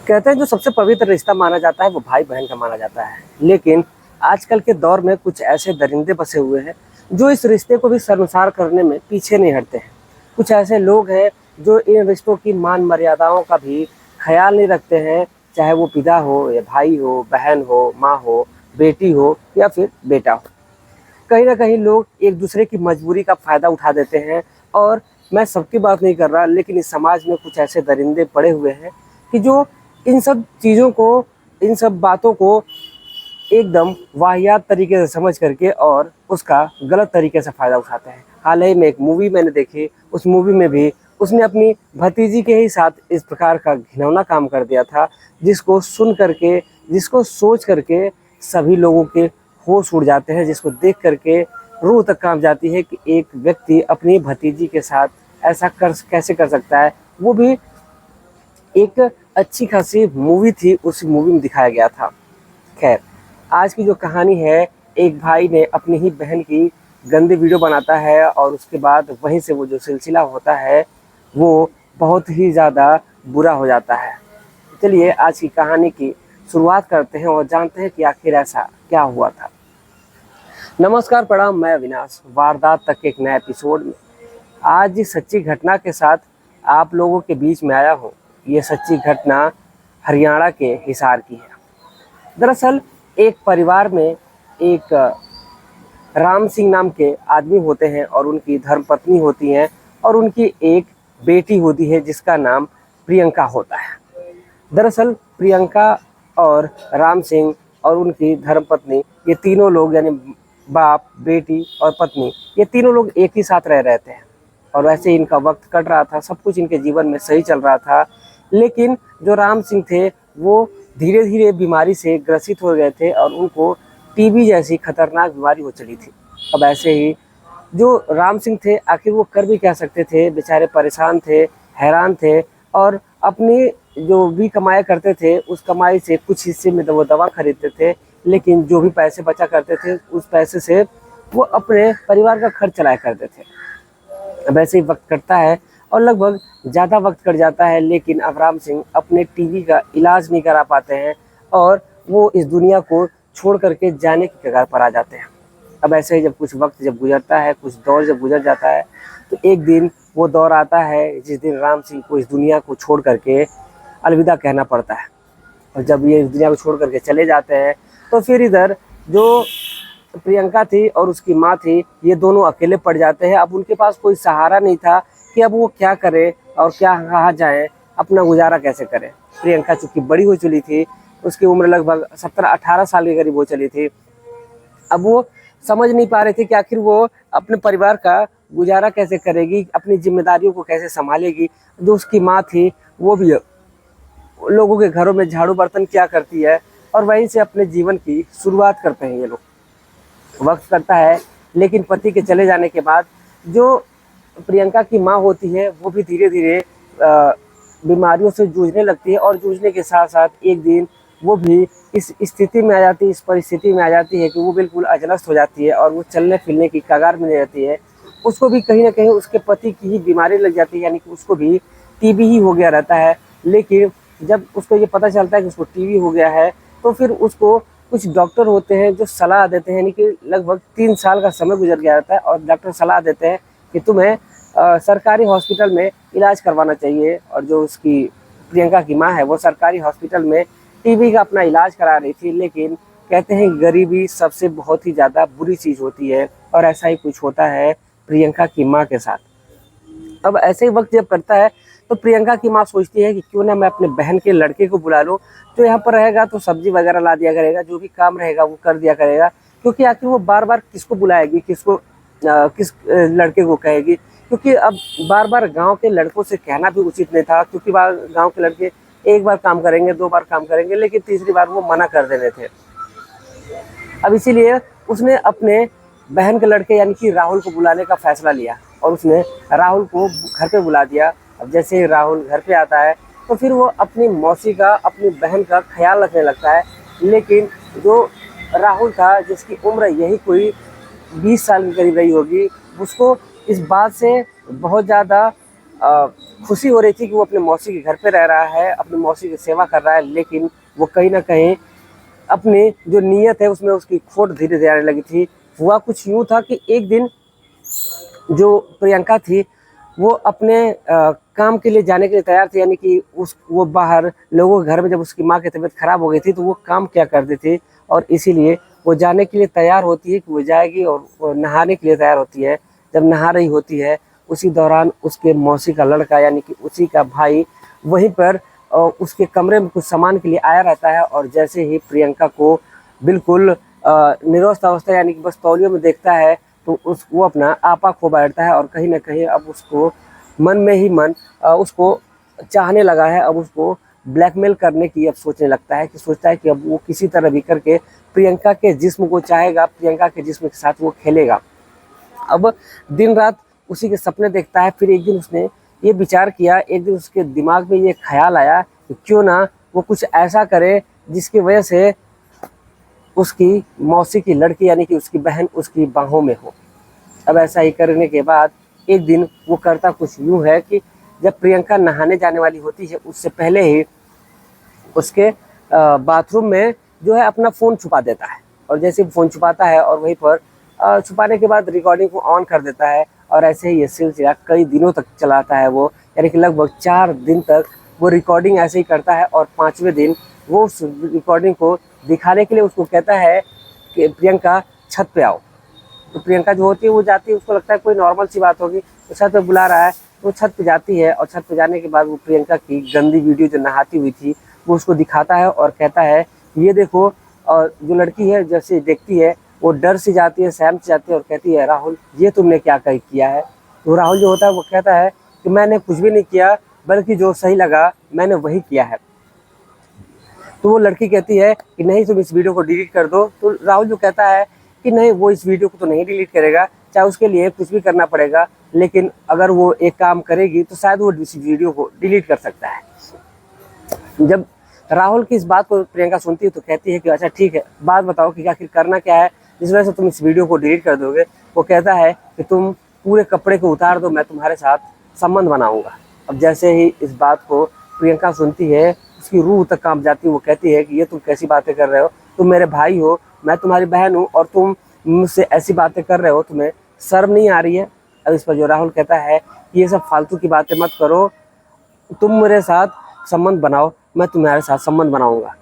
कहते हैं जो सबसे पवित्र रिश्ता माना जाता है वो भाई बहन का माना जाता है, लेकिन आजकल के दौर में कुछ ऐसे दरिंदे बसे हुए हैं जो इस रिश्ते को भी शर्मसार करने में पीछे नहीं हटते हैं। कुछ ऐसे लोग हैं जो इन रिश्तों की मान मर्यादाओं का भी ख्याल नहीं रखते हैं, चाहे वो पिता हो या भाई हो, बहन हो, माँ हो, बेटी हो या फिर बेटा हो। कहीं ना कहीं लोग एक दूसरे की मजबूरी का फ़ायदा उठा देते हैं। और मैं सबकी बात नहीं कर रहा, लेकिन इस समाज में कुछ ऐसे दरिंदे पड़े हुए हैं कि जो इन सब चीज़ों को, इन सब बातों को एकदम वाहियात तरीके से समझ करके और उसका गलत तरीके से फ़ायदा उठाते हैं। हाल ही में एक मूवी मैंने देखी, उस मूवी में भी उसने अपनी भतीजी के ही साथ इस प्रकार का घिनौना काम कर दिया था, जिसको सुन करके, जिसको सोच करके सभी लोगों के होश उड़ जाते हैं, जिसको देख करके रूह तक कांप जाती है कि एक व्यक्ति अपनी भतीजी के साथ ऐसा कैसे कर सकता है। वो भी एक अच्छी खासी मूवी थी, उस मूवी में दिखाया गया था। खैर, आज की जो कहानी है, एक भाई ने अपनी ही बहन की गंदी वीडियो बनाता है और उसके बाद वहीं से वो जो सिलसिला होता है वो बहुत ही ज़्यादा बुरा हो जाता है। चलिए आज की कहानी की शुरुआत करते हैं और जानते हैं कि आखिर ऐसा क्या हुआ था। नमस्कार, प्रणाम, मैं अविनाश, वारदात तक के एक नए एपिसोड में आज जिस सच्ची घटना के साथ आप लोगों के बीच में आया हूँ, ये सच्ची घटना हरियाणा के हिसार की है। दरअसल एक परिवार में एक राम सिंह नाम के आदमी होते हैं और उनकी धर्मपत्नी होती हैं और उनकी एक बेटी होती है जिसका नाम प्रियंका होता है। दरअसल प्रियंका और राम सिंह और उनकी धर्मपत्नी, ये तीनों लोग यानी बाप, बेटी और पत्नी, ये तीनों लोग एक ही साथ रह रहे थे और वैसे ही इनका वक्त कट रहा था, सब कुछ इनके जीवन में सही चल रहा था। लेकिन जो राम सिंह थे वो धीरे धीरे बीमारी से ग्रसित हो गए थे और उनको टीबी जैसी खतरनाक बीमारी हो चली थी। अब ऐसे ही जो राम सिंह थे, आखिर वो कर भी क्या सकते थे, बेचारे परेशान थे, हैरान थे और अपनी जो भी कमाया करते थे उस कमाई से कुछ हिस्से में वो दवा खरीदते थे, लेकिन जो भी पैसे बचा करते थे उस पैसे से वो अपने परिवार का खर्च चलाया करते थे। अब ऐसे ही वक्त कटता है और लगभग ज़्यादा वक्त कट जाता है, लेकिन अब राम सिंह अपने टीबी का इलाज नहीं करा पाते हैं और वो इस दुनिया को छोड़ करके जाने की कगार पर आ जाते हैं। अब ऐसे ही जब कुछ वक्त जब गुजरता है, कुछ दौर जब गुजर जाता है, तो एक दिन वो दौर आता है जिस दिन राम सिंह को इस दुनिया को छोड़ करके अलविदा कहना पड़ता है। और जब ये इस दुनिया को छोड़ करके चले जाते हैं तो फिर इधर जो प्रियंका थी और उसकी माँ थी, ये दोनों अकेले पड़ जाते हैं। अब उनके पास कोई सहारा नहीं था कि अब वो क्या करे और क्या कहाँ जाए, अपना गुजारा कैसे करें। प्रियंका चूँकि बड़ी हो चली थी, उसकी उम्र लगभग 17-18 साल के करीब हो चली थी। अब वो समझ नहीं पा रहे थे कि आखिर वो अपने परिवार का गुजारा कैसे करेगी, अपनी जिम्मेदारियों को कैसे संभालेगी। जो उसकी माँ थी वो भी लोगों के घरों में झाड़ू बर्तन किया करती है और वहीं से अपने जीवन की शुरुआत करते हैं ये लोग। वक्त करता है, लेकिन पति के चले जाने के बाद जो प्रियंका की माँ होती है वो भी धीरे धीरे बीमारियों से जूझने लगती है और जूझने के साथ साथ एक दिन वो भी इस स्थिति में आ जाती है, इस परिस्थिति में आ जाती है कि वो बिल्कुल अजनस्त हो जाती है और वो चलने फिरने की कगार में नहीं रहती है। उसको भी कहीं ना कहीं उसके पति की ही बीमारी लग जाती है, यानी कि उसको भी टीबी ही हो गया रहता है। लेकिन जब उसको ये पता चलता है कि उसको टीबी हो गया है तो फिर उसको कुछ डॉक्टर होते हैं जो सलाह देते हैं, यानी कि लगभग 3 साल का समय गुजर गया रहता है और डॉक्टर सलाह देते हैं कि तुम्हें सरकारी हॉस्पिटल में इलाज करवाना चाहिए। और जो उसकी प्रियंका की माँ है वो सरकारी हॉस्पिटल में टीबी का अपना इलाज करा रही थी, लेकिन कहते हैं गरीबी सबसे बहुत ही ज़्यादा बुरी चीज़ होती है और ऐसा ही कुछ होता है प्रियंका की माँ के साथ। अब ऐसे ही वक्त जब करता है तो प्रियंका की माँ सोचती है कि क्यों ना मैं अपने बहन के लड़के को बुला लूँ, जो यहाँ पर रहेगा तो सब्जी वगैरह ला दिया करेगा, जो भी काम रहेगा वो कर दिया करेगा। क्योंकि आखिर वो बार बार किसको बुलाएगी, किस लड़के को कहेगी, क्योंकि अब बार बार गांव के लड़कों से कहना भी उचित नहीं था, क्योंकि गांव के लड़के एक बार काम करेंगे, 2 बार काम करेंगे, लेकिन तीसरी बार वो मना कर देने थे। अब इसीलिए उसने अपने बहन के लड़के यानी कि राहुल को बुलाने का फैसला लिया और उसने राहुल को घर पे बुला दिया। अब जैसे ही राहुल घर पे आता है तो फिर वो अपनी मौसी का, अपनी बहन का ख्याल रखने लगता है। लेकिन जो राहुल था, जिसकी उम्र यही कोई 20 साल के करीब रही होगी, उसको इस बात से बहुत ज़्यादा खुशी हो रही थी कि वो अपने मौसी के घर पे रह रहा है, अपनी मौसी की सेवा कर रहा है, लेकिन वो कहीं ना कहीं अपनी जो नीयत है उसमें उसकी खोट धीरे धीरे आने लगी थी। हुआ कुछ यूँ था कि एक दिन जो प्रियंका थी वो अपने काम के लिए जाने के लिए तैयार थी, यानी कि वो बाहर लोगों के घर में जब उसकी माँ की तबीयत खराब हो गई थी तो वो काम क्या करती थी, और इसीलिए वो जाने के लिए तैयार होती है कि वो जाएगी, और वो नहाने के लिए तैयार होती है। जब नहा रही होती है उसी दौरान उसके मौसी का लड़का यानी कि उसी का भाई वहीं पर उसके कमरे में कुछ सामान के लिए आया रहता है, और जैसे ही प्रियंका को बिल्कुल निरोस्त अवस्था यानी कि बस तौलियों में देखता है तो वो अपना आपा खो बैठता है, और कहीं ना कहीं अब उसको मन में ही मन उसको चाहने लगा है। अब उसको ब्लैकमेल करने की अब सोचने लगता है, कि सोचता है कि अब वो किसी तरह भी करके प्रियंका के जिस्म को चाहेगा, प्रियंका के जिस्म के साथ वो खेलेगा। अब दिन रात उसी के सपने देखता है। फिर एक दिन उसने ये विचार किया, एक दिन उसके दिमाग में ये ख्याल आया कि क्यों ना वो कुछ ऐसा करे जिसकी वजह से उसकी मौसी की लड़की यानी कि उसकी बहन उसकी बाहों में हो। अब ऐसा ही करने के बाद एक दिन वो करता कुछ यूँ है कि जब प्रियंका नहाने जाने वाली होती है उससे पहले ही उसके बाथरूम में जो है अपना फ़ोन छुपा देता है, और जैसे फ़ोन छुपाता है और वहीं पर छुपाने के बाद रिकॉर्डिंग को ऑन कर देता है, और ऐसे ही ये सिलसिला कई दिनों तक चलाता है वो, यानी कि लगभग 4 दिन तक वो रिकॉर्डिंग ऐसे ही करता है। और 5वें दिन वो उस रिकॉर्डिंग को दिखाने के लिए उसको कहता है कि प्रियंका छत पे आओ। तो प्रियंका जो होती है वो जाती है, उसको लगता है कोई नॉर्मल सी बात होगी, तो छत पे बुला रहा है, तो छत पे जाती है, और छत पे जाने के बाद वो प्रियंका की गंदी वीडियो जो नहाती हुई थी वो उसको दिखाता है, और कहता है ये देखो। और जो लड़की है जैसे देखती है वो डर सी जाती है, सहम सी जाती है, और कहती है राहुल ये तुमने क्या किया है। तो राहुल जो होता है वो कहता है कि मैंने कुछ भी नहीं किया, बल्कि जो सही लगा मैंने वही किया है। तो वो लड़की कहती है कि नहीं तुम इस वीडियो को डिलीट कर दो। तो राहुल जो कहता है कि नहीं वो इस वीडियो को तो नहीं डिलीट करेगा, चाहे उसके लिए कुछ भी करना पड़ेगा, लेकिन अगर वो एक काम करेगी तो शायद वो इस वीडियो को डिलीट कर सकता है। जब राहुल की इस बात को प्रियंका सुनती है तो कहती है कि अच्छा ठीक है, बात बताओ कि आखिर करना क्या है जिस वजह से तुम इस वीडियो को डिलीट कर दोगे। वो कहता है कि तुम पूरे कपड़े को उतार दो, मैं तुम्हारे साथ संबंध बनाऊंगा। अब जैसे ही इस बात को प्रियंका सुनती है उसकी रूह तक कांप जाती है। वो कहती है कि ये तुम कैसी बातें कर रहे हो, तुम मेरे भाई हो, मैं तुम्हारी बहन हूँ, और तुम मुझसे ऐसी बातें कर रहे हो, तुम्हें शर्म नहीं आ रही है। अब इस पर जो राहुल कहता है कि ये सब फालतू की बातें मत करो, तुम मेरे साथ संबंध बनाओ, मैं तुम्हारे साथ संबंध बनाऊंगा,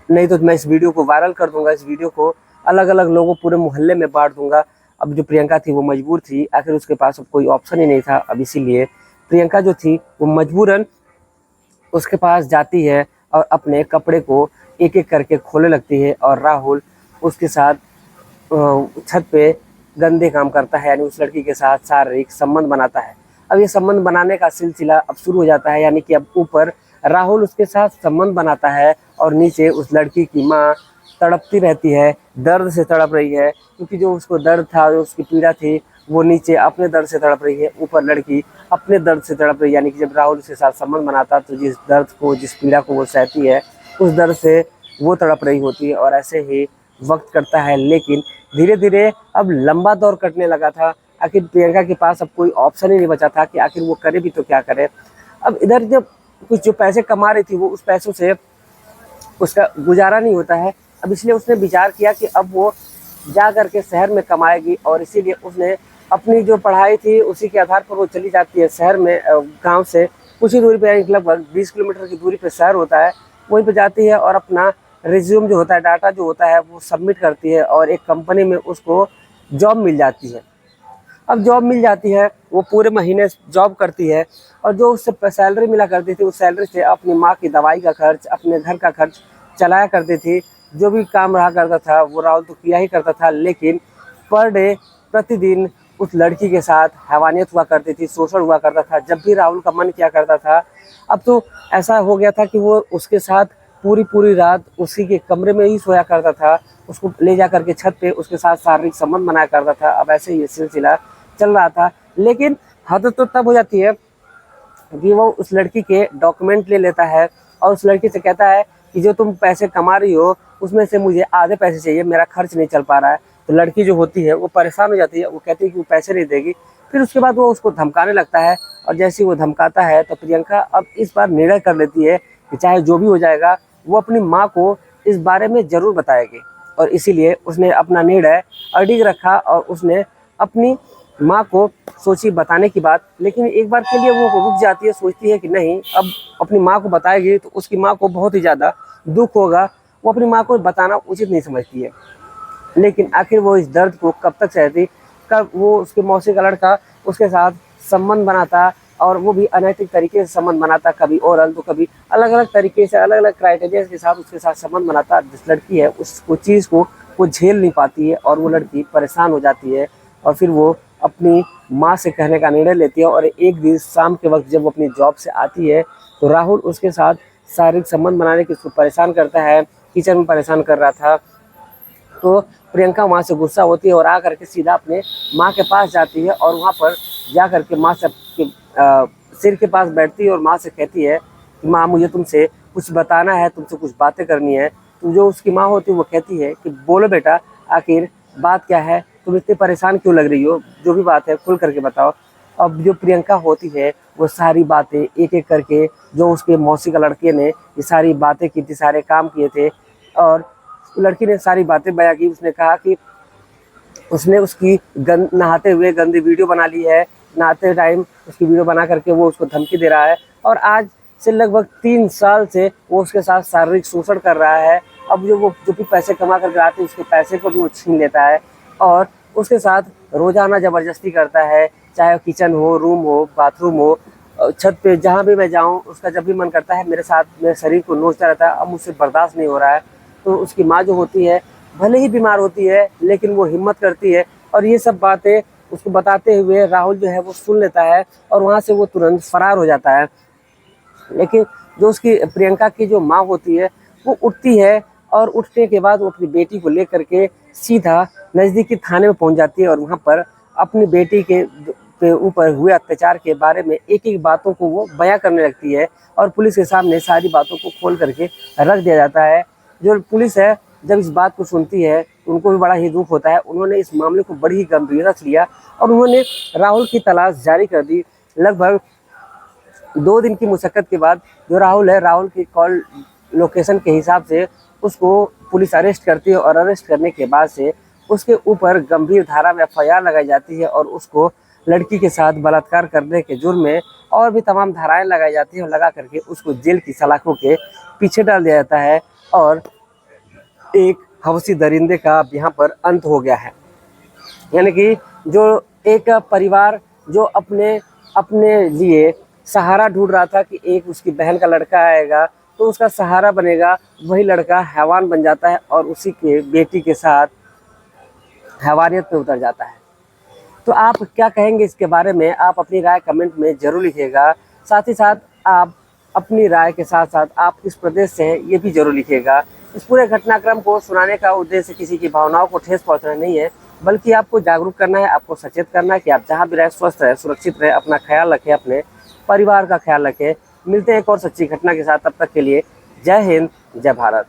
नहीं तो मैं इस वीडियो को वायरल कर दूंगा, इस वीडियो को अलग अलग लोगों पूरे मोहल्ले में बांट दूंगा। अब जो प्रियंका थी वो मजबूर थी, आखिर उसके पास अब कोई ऑप्शन ही नहीं था। अब इसीलिए प्रियंका जो थी वो मजबूरन उसके पास जाती है और अपने कपड़े को एक एक करके खोलने लगती है, और राहुल उसके साथ छत पे गंदे काम करता है, यानी उस लड़की के साथ शारीरिक संबंध बनाता है। अब ये संबंध बनाने का सिलसिला अब शुरू हो जाता है, यानी कि अब ऊपर राहुल उसके साथ संबंध बनाता है और नीचे उस लड़की की माँ तड़पती रहती है, दर्द से तड़प रही है, क्योंकि जो उसको दर्द था, जो उसकी पीड़ा थी, वो नीचे अपने दर्द से तड़प रही है, ऊपर लड़की अपने दर्द से तड़प रही है। यानी कि जब राहुल उसके साथ संबंध बनाता तो जिस दर्द को, जिस पीड़ा को वो सहती है, उस दर्द से वो तड़प रही होती है। और ऐसे ही वक्त कटता है, लेकिन धीरे धीरे अब लंबा दौर कटने लगा था। आखिर प्रियंका के पास अब कोई ऑप्शन ही नहीं बचा था कि आखिर वो करे भी तो क्या करे। अब इधर जब कुछ जो पैसे कमा रही थी वो उस पैसों से उसका गुजारा नहीं होता है। अब इसलिए उसने विचार किया कि अब वो जा करके शहर में कमाएगी, और इसीलिए उसने अपनी जो पढ़ाई थी उसी के आधार पर वो चली जाती है शहर में। गांव से कुछ ही दूरी पे, लगभग 20 किलोमीटर की दूरी पे शहर होता है, वहीं पे जाती है और अपना रिज्यूम जो होता है, डाटा जो होता है, वो सबमिट करती है, और एक कंपनी में उसको जॉब मिल जाती है। अब जॉब मिल जाती है, वो पूरे महीने जॉब करती है, और जो उससे सैलरी मिला करती थी उस सैलरी से अपनी माँ की दवाई का खर्च, अपने घर का खर्च चलाया करती थी। जो भी काम रहा करता था वो राहुल तो किया ही करता था, लेकिन पर डे प्रतिदिन उस लड़की के साथ हैवानियत हुआ करती थी, शोषण हुआ करता था। जब भी राहुल का मन किया करता था, अब तो ऐसा हो गया था कि वो उसके साथ पूरी पूरी रात उसी के कमरे में ही सोया करता था, उसको ले जा करके छत पे उसके साथ शारीरिक संबंध बनाया करता था। अब ऐसे ही ये सिलसिला चल रहा था, लेकिन हद तो तब हो जाती है कि वो उस लड़की के डॉक्यूमेंट ले लेता है और उस लड़की से कहता है कि जो तुम पैसे कमा रही हो उसमें से मुझे आधे पैसे चाहिए, मेरा खर्च नहीं चल पा रहा है। तो लड़की जो होती है वो परेशान हो जाती है, वो कहती है कि वो पैसे नहीं देगी। फिर उसके बाद वो उसको धमकाने लगता है, और जैसे ही वो धमकाता है तो प्रियंका अब इस बार निर्णय कर लेती है कि चाहे जो भी हो जाएगा वो अपनी माँ को इस बारे में ज़रूर बताएगी। और इसीलिए उसने अपना निर्णय अडिग रखा और उसने अपनी माँ को सोची बताने की बात, लेकिन एक बार के लिए वो रुक जाती है, सोचती है कि नहीं अब अपनी माँ को बताएगी तो उसकी माँ को बहुत ही ज़्यादा दुख होगा, वो अपनी माँ को बताना उचित नहीं समझती है। लेकिन आखिर वो इस दर्द को कब तक सहती, कब वो उसके मौसी का लड़का उसके साथ संबंध बनाता, और वो भी अनैतिक तरीके से संबंध बनाता, कभी ओरल तो कभी अलग अलग तरीके से अलग अलग क्राइटेरिया के साथ उसके साथ संबंध बनाता। जिस लड़की है उसको चीज़ को वो झेल नहीं पाती है और वो लड़की परेशान हो जाती है, और फिर वो अपनी माँ से कहने का निर्णय लेती है। और एक दिन शाम के वक्त जब वो अपनी जॉब से आती है तो राहुल उसके साथ शारीरिक संबंध बनाने के उसको परेशान करता है, किचन में परेशान कर रहा था। तो प्रियंका वहाँ से गुस्सा होती है और आ करके सीधा अपने माँ के पास जाती है, और वहाँ पर जा करके माँ से सिर के पास बैठती है और माँ से कहती है कि माँ मुझे तुमसे कुछ बताना है, तुमसे कुछ बातें करनी है। तो जो उसकी माँ होती है वो कहती है कि बोलो बेटा, आखिर बात क्या है, तुम इतनी परेशान क्यों लग रही हो, जो भी बात है खुल करके बताओ। अब जो प्रियंका होती है वो सारी बातें एक एक करके, जो उसके मौसी का लड़के ने ये सारी बातें की थी, सारे काम किए थे, और लड़की ने सारी बातें बयां की। उसने कहा कि उसने उसकी नहाते हुए गंदी वीडियो बना ली है, नहाते टाइम उसकी वीडियो बना करके वो उसको धमकी दे रहा है, और आज से लगभग 3 साल से वो उसके साथ शारीरिक शोषण कर रहा है। अब जो भी पैसे कमा कर आते हैं उसके पैसे को भी वो छीन लेता है, और उसके साथ रोजाना ज़बरदस्ती करता है, चाहे किचन हो, रूम हो, बाथरूम हो, छत पे जहाँ भी मैं जाऊँ उसका जब भी मन करता है मेरे साथ मेरे शरीर को नोचता रहता है। अब मुझसे बर्दाश्त नहीं हो रहा है। तो उसकी माँ जो होती है भले ही बीमार होती है लेकिन वो हिम्मत करती है, और ये सब बातें उसको बताते हुए राहुल जो है वो सुन लेता है, और वहाँ से वो तुरंत फरार हो जाता है। लेकिन जो उसकी प्रियंका की जो माँ होती है वो उठती है, और उठने के बाद वो अपनी बेटी को लेकर के सीधा नज़दीकी थाने में पहुंच जाती है, और वहाँ पर अपनी बेटी के ऊपर हुए अत्याचार के बारे में एक एक बातों को वो बयां करने लगती है, और पुलिस के सामने सारी बातों को खोल करके रख दिया जाता है। जो पुलिस है जब इस बात को सुनती है तो उनको भी बड़ा ही दुख होता है। उन्होंने इस मामले को बड़ी ही गंभीरता से लिया और उन्होंने राहुल की तलाश जारी कर दी। लगभग 2 दिन की मुशक्कत के बाद जो राहुल है, राहुल की कॉल लोकेशन के हिसाब से उसको पुलिस अरेस्ट करती है, और अरेस्ट करने के बाद से उसके ऊपर गंभीर धारा में FIR लगाई जाती है, और उसको लड़की के साथ बलात्कार करने के जुर्म में और भी तमाम धाराएं लगाई जाती हैं, और लगा करके उसको जेल की सलाखों के पीछे डाल दिया जाता है। और एक हवसी दरिंदे का अब यहाँ पर अंत हो गया है। यानी कि जो एक परिवार जो अपने अपने लिए सहारा ढूंढ रहा था कि एक उसकी बहन का लड़का आएगा तो उसका सहारा बनेगा, वही लड़का हैवान बन जाता है और उसी के बेटी के साथ हैवानियत पे उतर जाता है। तो आप क्या कहेंगे इसके बारे में? आप अपनी राय कमेंट में ज़रूर लिखिएगा। साथ ही साथ आप अपनी राय के साथ साथ आप किस प्रदेश से हैं ये भी ज़रूर लिखिएगा। इस पूरे घटनाक्रम को सुनाने का उद्देश्य किसी की भावनाओं को ठेस पहुंचाना नहीं है, बल्कि आपको जागरूक करना है, आपको सचेत करना है कि आप जहाँ भी रहें स्वस्थ रहें, सुरक्षित रहें, अपना ख्याल रखें, अपने परिवार का ख्याल रखें। मिलते हैं एक और सच्ची घटना के साथ, तब तक के लिए जय हिंद, जय भारत।